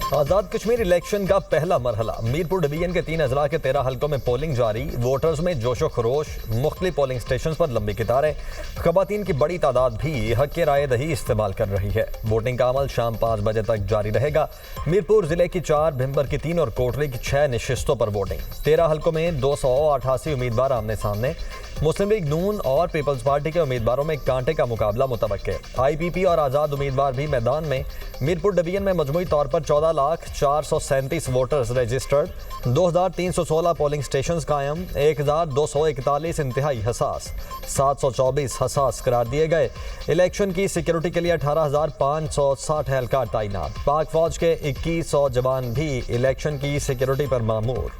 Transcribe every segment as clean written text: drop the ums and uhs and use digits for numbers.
आजाद Kashmir election का पहला मरहला। Mirpur division के 3 अजला के 13 हलकों में पोलिंग जारी। वोटर्स में जोशो खरोश। मुख्तलिफ पोलिंग स्टेशन पर लंबी कतारें। खवातीन की बड़ी तादाद भी हक के राय दही इस्तेमाल कर रही है। वोटिंग का अमल शाम 5 बजे तक जारी रहेगा। मीरपुर जिले की 4, भिम्बर की 3 और कोटरी की 6 नशिस्तों पर वोटिंग। 13 हलकों में 288 उम्मीदवार आमने सामने। मुस्लिम लीग नून और पीपल्स पार्टी के उम्मीदवारों में कांटे का मुकाबला मुतवक्के। IPP और आज़ाद उम्मीदवार भी मैदान में। मीरपुर डिवीजन में मजमूई तौर पर 14,437 वोटर्स रजिस्टर्ड। 2,316 पोलिंग स्टेशन कायम। 1,241 इंतहाई हसास। 724 हसास करार दिए गए। इलेक्शन की सिक्योरिटी के लिए 18,560 एहलकार तैनात। पाक फौज के 2100 जवान भी इलेक्शन की सिक्योरिटी पर मामूर।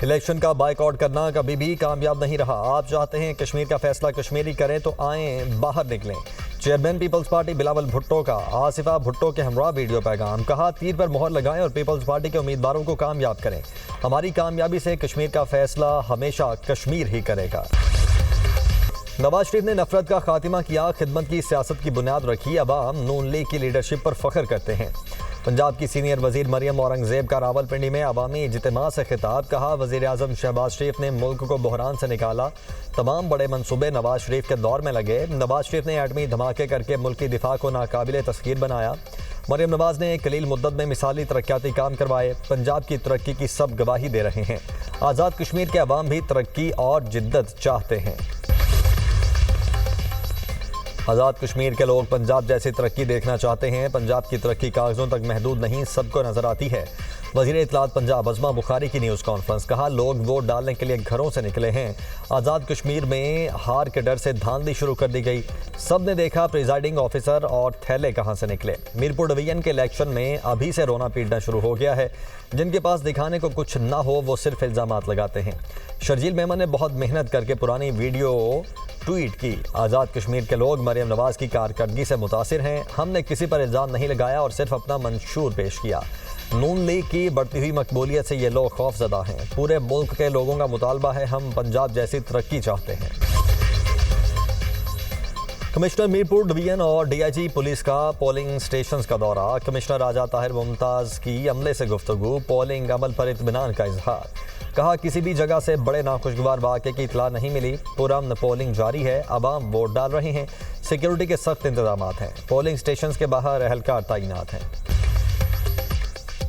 इलेक्शन का बायकॉट करना कभी भी कामयाब नहीं रहा। आप चाहते हैं कश्मीर का फैसला कश्मीरी करें तो आएं, बाहर निकलें। Chairman Peoples Party Bilawal Bhutto का आसिफा भुट्टो के हमरा वीडियो पैगाम। कहा, तीर पर मोहर लगाएं और पीपल्स पार्टी के उम्मीदवारों को कामयाब करें। हमारी कामयाबी से कश्मीर का फैसला हमेशा कश्मीर ही करेगा। नवाज शरीफ ने नफरत का खात्मा किया, खिदमत की सियासत की बुनियाद रखी। अवाम नून लीग की लीडरशिप पर फख्र करते हैं। पंजाब की सीनियर वजीर मरियम औरंगजेब का रावलपिंडी में अवामी इज्तिमा से खिताब। कहा, वजीर आजम शहबाज शरीफ ने मुल्क को बहरान से निकाला। तमाम बड़े मंसूबे नवाज शरीफ के दौर में लगे। नवाज शरीफ ने एटमी धमाके करके मुल्क की दिफा को नाकाबिले तस्खीर बनाया। मरियम नवाज ने कलील मुद्दत में मिसाली तरक्याती काम करवाए। पंजाब की तरक्की की सब गवाही दे रहे हैं। आज़ाद कश्मीर के अवाम भी तरक्की और जिद्दत चाहते हैं। आज़ाद कश्मीर के लोग पंजाब जैसी तरक्की देखना चाहते हैं। पंजाब की तरक्की कागजों तक महदूद नहीं, सबको नजर आती है। वज़ीर इत्तलात पंजाब अज़मा बुखारी की न्यूज़ कॉन्फ्रेंस। कहा, लोग वोट डालने के लिए घरों से निकले हैं। आज़ाद कश्मीर में हार के डर से धांधली शुरू कर दी गई। सब ने देखा प्रिजाइडिंग ऑफिसर और थैले कहां से निकले। मीरपुर डिवीजन के इलेक्शन में अभी से रोना पीटना शुरू हो गया है। जिनके पास दिखाने को कुछ ना हो वो सिर्फ इल्ज़ामात लगाते हैं। शर्जील मेमन ने बहुत मेहनत करके पुरानी वीडियो ट्वीट की। आज़ाद कश्मीर के लोग मरियम नवाज की कारकर्दगी से मुतासिर हैं। हमने किसी पर इल्ज़ाम नहीं लगाया और सिर्फ अपना मंशूर पेश किया। नून लीग की बढ़ती हुई मकबूलियत से ये लोग खौफजदा हैं। पूरे मुल्क के लोगों का मुतालबा है, हम पंजाब जैसी तरक्की चाहते हैं। कमिश्नर मीरपुर डिवीजन और DIG पुलिस का पोलिंग स्टेशन का दौरा। कमिश्नर राजा ताहिर मुमताज़ की अमले से गुफ्तगू। पोलिंग अमल पर इत्मीनान का इजहार। कहा, किसी भी जगह से बड़े नाखुशगवार वाक़े की इतला नहीं मिली। पुरअमन पोलिंग जारी है। अवाम वोट डाल रहे हैं। सिक्योरिटी के सख्त इंतजाम हैं। पोलिंग स्टेशन के बाहर एहलकार तैनात हैं।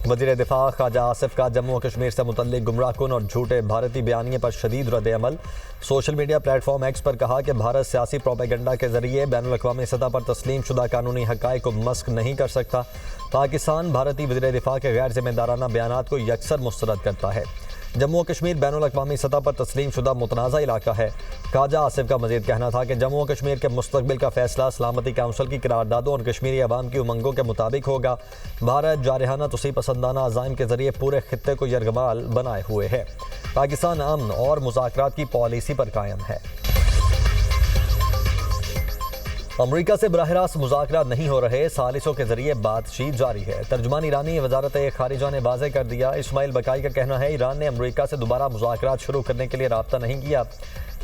वज़ीर दिफा ख्वाजा आसिफ का जम्मू और कश्मीर से मुतल्लिक गुमराहकुन और झूठे भारतीय बयानिए पर शदीद रद्द-ए-अमल। सोशल मीडिया प्लेटफॉर्म X पर कहा कि भारत सियासी प्रोपेगेंडा के जरिए बैनुल-अक़वामी सतह पर तस्लीम शुदा कानूनी हक़ाइक़ को मस्क नहीं कर सकता। पाकिस्तान भारतीय वज़ीर दिफा के गैर जिम्मेदाराना बयानात को यकसर मुस्तरद करता है। जम्मू और कश्मीर बैनुल-अक़वामी सतह पर तस्लीम शुदा मुतनाज़ा इलाका है। ख्वाजा आसिफ का मज़ीद कहना था कि जम्मू और कश्मीर के मुस्तक़बिल का फैसला सलामती काउंसिल की करारदादों और कश्मीरी अवाम की उमंगों के मुताबिक होगा। भारत जारहाना तुसी पसंदाना अज़ाइम के जरिए पूरे खित्ते को यरगमाल बनाए हुए है। पाकिस्तान अमन और मुज़ाकरात की पॉलिसी पर कायम है। अमरीका से बराह रास्त मुज़ाकरात नहीं हो रहे, सालिसों के जरिए बातचीत जारी है। तर्जुमान ईरानी वज़ारत ख़ारिजा ने वाज़े कर दिया। इस्माइल बकाई का कहना है, ईरान ने अमरीका से दोबारा मुज़ाकरात शुरू करने के लिए राब्ता नहीं किया।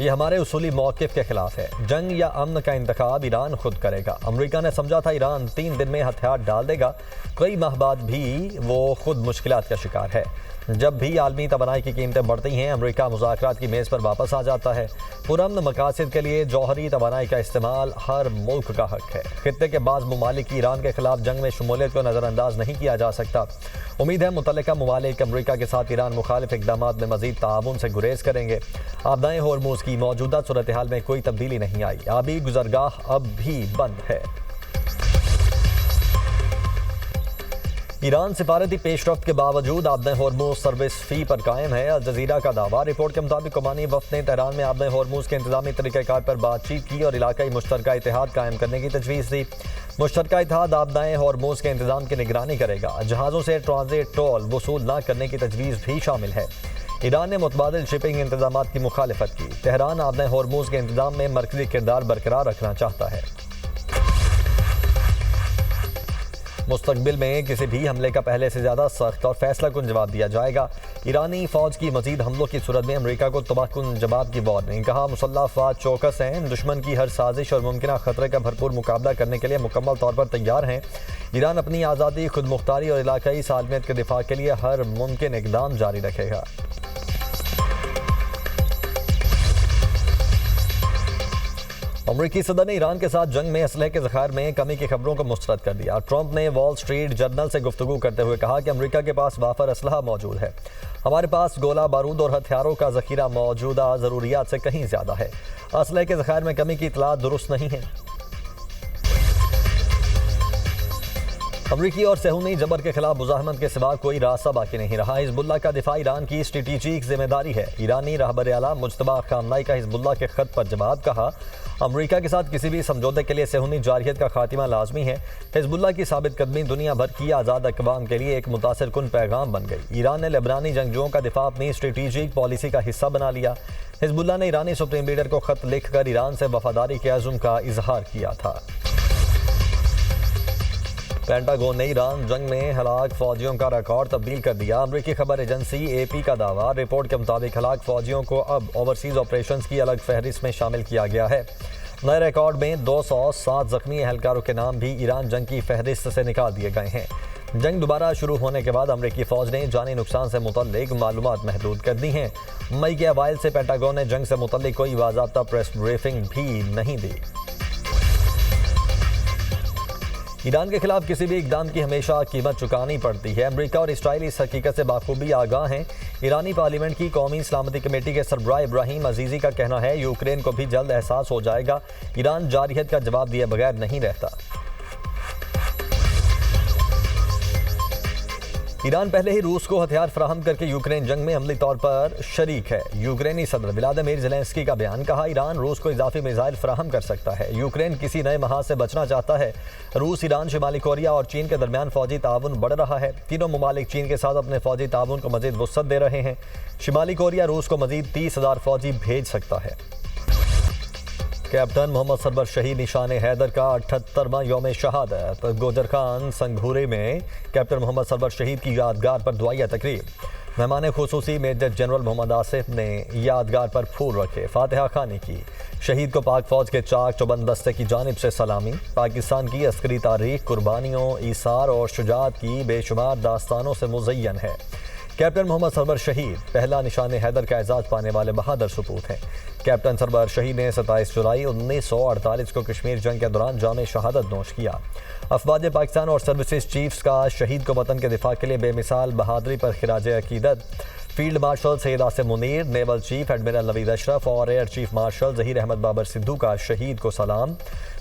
ये हमारे उसूली मौक़िफ़ के खिलाफ है। जंग या अमन का इंतखाब ईरान खुद करेगा। अमरीका ने समझा था ईरान 3 दिन में हथियार डाल देगा। कई माह बाद भी वो खुद मुश्किलात का शिकार है। जब भी आलमी तवानाई की कीमतें बढ़ती हैं, अमरीका मुज़ाकरात की मेज़ पर वापस आ जाता है। पुरअमन मकासद के लिए जौहरी तवानाई का इस्तेमाल हर मुल्क का हक है। खित्ते के बाज़ ममालिक की ईरान के खिलाफ जंग में शमूलियत को नज़रअंदाज नहीं किया जा सकता। उम्मीद है मुतल्लिका ममालिक अमरीका के साथ ईरान मुखालिफ इक़दामात में मज़ीद ताउन से गुरेज करेंगे। आपदाएँ होर्मुज़ की मौजूदा सूरत हाल में कोई तब्दीली नहीं आई। आबी गुज़रगाह अब भी बंद है। ईरान सिफारती पेशरफ्त के बावजूद आबद होर्मुज़ सर्विस फ़ी पर कायम है। अल जज़ीरा का दावा। रिपोर्ट के मुताबिक ओमानी वफ़द ने तेहरान में आबद होर्मुज़ के इंतज़ामी तरीक़ाकार पर बातचीत की और इलाकाई मुश्तरका इत्तेहाद कायम करने की तजवीज़ दी। मुश्तरका इत्तेहाद आबदाएँ होर्मुज़ के इंतज़ाम की निगरानी करेगा। जहाज़ों से ट्रांजिट टोल वसूल न करने की तजवीज़ भी शामिल है। ईरान ने मुतबादिल शिपिंग इंतज़ामात की मुखालिफत की। तेहरान आबद होर्मुज़ के इंतज़ाम में मरकज़ी किरदार बरकरार रखना चाहता है। मुस्तकबिल में किसी भी हमले का पहले से ज़्यादा सख्त और फैसला कुन जवाब दिया जाएगा। ईरानी फौज की मजीद हमलों की सूरत में अमेरिका को तबाहकुन जवाब की वार्निंग। कहा, मुसल्लह अफवाज चौकस हैं, दुश्मन की हर साजिश और मुमकिन खतरे का भरपूर मुकाबला करने के लिए मुकम्मल तौर पर तैयार हैं। ईरान अपनी आज़ादी, खुद मुख्तारी और इलाकाई सालमियत के दिफा के लिए हर मुमकिन इकदाम जारी रखेगा। अमरीकी सदर ने ईरान के साथ जंग में असलहे के ज़खायर में कमी की खबरों को मुस्तरद कर दिया। ट्रंप ने वॉल स्ट्रीट जर्नल से गुफ्तगू करते हुए कहा कि अमरीका के पास वाफर असलहा मौजूद है। हमारे पास गोला बारूद और हथियारों का ज़ख़ीरा मौजूदा ज़रूरियात से कहीं ज़्यादा है। असलहे के ज़खायर में कमी की इतला दुरुस्त नहीं है। अमरीकी और सेहूनी जबर के खिलाफ मुज़ाहमत के सिवा कोई रास्ता बाकी नहीं रहा। हिज़्बुल्लाह का दिफा ईरान की स्ट्रेटेजिक जिम्मेदारी है। ईरानी रहबर आला मुज्तबा खामनाई का हिज़्बुल्लाह के ख़त पर जवाब। कहा, अमरीका के साथ किसी भी समझौते के लिए सेहूनी जारहियत का खात्मा लाजमी है। हिज़्बुल्लाह की साबित कदमी दुनिया भर की आज़ाद अक़वाम के लिए एक मुतासिर कुन पैगाम बन गई। ईरान ने लेबनानी जंगजुओं का दिफा अपनी स्ट्रेटेजिक पॉलिसी का हिस्सा बना लिया। हिज़्बुल्लाह ने ईरानी सुप्रीम लीडर को ख़त लिखकर ईरान से वफादारी के अज़्म का इजहार किया था। पेंटागन ने ईरान जंग में हलाक फौजियों का रिकॉर्ड तब्दील कर दिया। अमरीकी खबर एजेंसी AP का दावा। रिपोर्ट के मुताबिक हलाक फौजियों को अब ओवरसीज ऑपरेशंस की अलग फहरिस्त में शामिल किया गया है। नए रिकॉर्ड में 207 जख्मी एहलकारों के नाम भी ईरान जंग की फहरिस्त से निकाल दिए गए हैं। जंग दोबारा शुरू होने के बाद अमरीकी फौज ने जानी नुकसान से मुतल्लिक मालूमात महदूद कर दी हैं। मई के अवाइल से पेंटागन ने जंग से मुतल्लिक कोई बाज़ाब्ता प्रेस ब्रीफिंग भी नहीं दी। ईरान के खिलाफ किसी भी इकदाम की हमेशा कीमत चुकानी पड़ती है। अमेरिका और इसराइल इस हकीकत से बाखूबी आगाह हैं। ईरानी पार्लियामेंट की कौमी सलामती कमेटी के सरबराह इब्राहिम अजीज़ी का कहना है, यूक्रेन को भी जल्द एहसास हो जाएगा, ईरान जारहियत का जवाब दिए बगैर नहीं रहता। ईरान पहले ही रूस को हथियार फराहम करके यूक्रेन जंग में अमली तौर पर शरीक है। यूक्रेनी सदर व्लादिमीर ज़ेलेंस्की का बयान। कहा, ईरान रूस को इजाफी मिसाइल फराहम कर सकता है। यूक्रेन किसी नए महाज से बचना चाहता है। रूस, ईरान, शिमाली कोरिया और चीन के दरमियान फौजी ताउन बढ़ रहा है। तीनों ममालिक चीन के साथ अपने फौजी ताउन को मजीद वुसअत दे रहे हैं। शिमाली कोरिया रूस को मजीद 30,000 फौजी भेज सकता है। कैप्टन मोहम्मद सरवर शहीद निशान हैदर का 78वां यौम शहादत। गोजर खान संघूरे में कैप्टन मोहम्मद सरवर शहीद की यादगार पर दुआया तकरीब। मेहमान खुसूसी मेजर जनरल मोहम्मद आसिफ ने यादगार पर फूल रखे, फातिहा खानी की। शहीद को पाक फौज के चाक चौबंद दस्ते की जानिब से सलामी। पाकिस्तान की अस्करी तारीख कुर्बानियों, ईसार और शुजात की बेशुमार दास्तानों से मुज़य्यन है। कैप्टन मोहम्मद सरवर शहीद पहला निशान हैदर का एजाज़ पाने वाले बहादुर सपूत हैं। कैप्टन सरवर शहीद ने 27 जुलाई 1948 को कश्मीर जंग के दौरान जाम शहादत नोश किया। अफवाज पाकिस्तान और सर्विसेज चीफ्स का शहीद को वतन के दिफा के लिए बेमिसाल बहादुरी पर खिराज अकीदत। Field marshal Syed Asim Munir, naval chief admiral Naveed Ashraf और air chief marshal Zaheer Ahmed Babar Sidhu का शहीद को सलाम।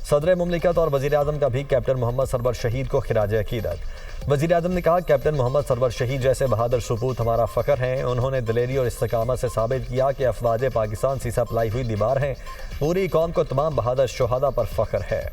सदर मुमलिकत और वज़ीर आज़म का भी कैप्टन मोहम्मद सरवर शहीद को खिराज अकीदत। वज़ीर आज़म ने कहा, कैप्टन मोहम्मद सरवर शहीद जैसे बहादुर सपूत हमारा फ़ख्र हैं। उन्होंने दिलेरी और इस्तिकामत से साबित किया कि अफवाज पाकिस्तान सीसा पलाई हुई दीवार हैं। पूरी कौम को तमाम बहादुर शुहदा पर फ़ख्र है।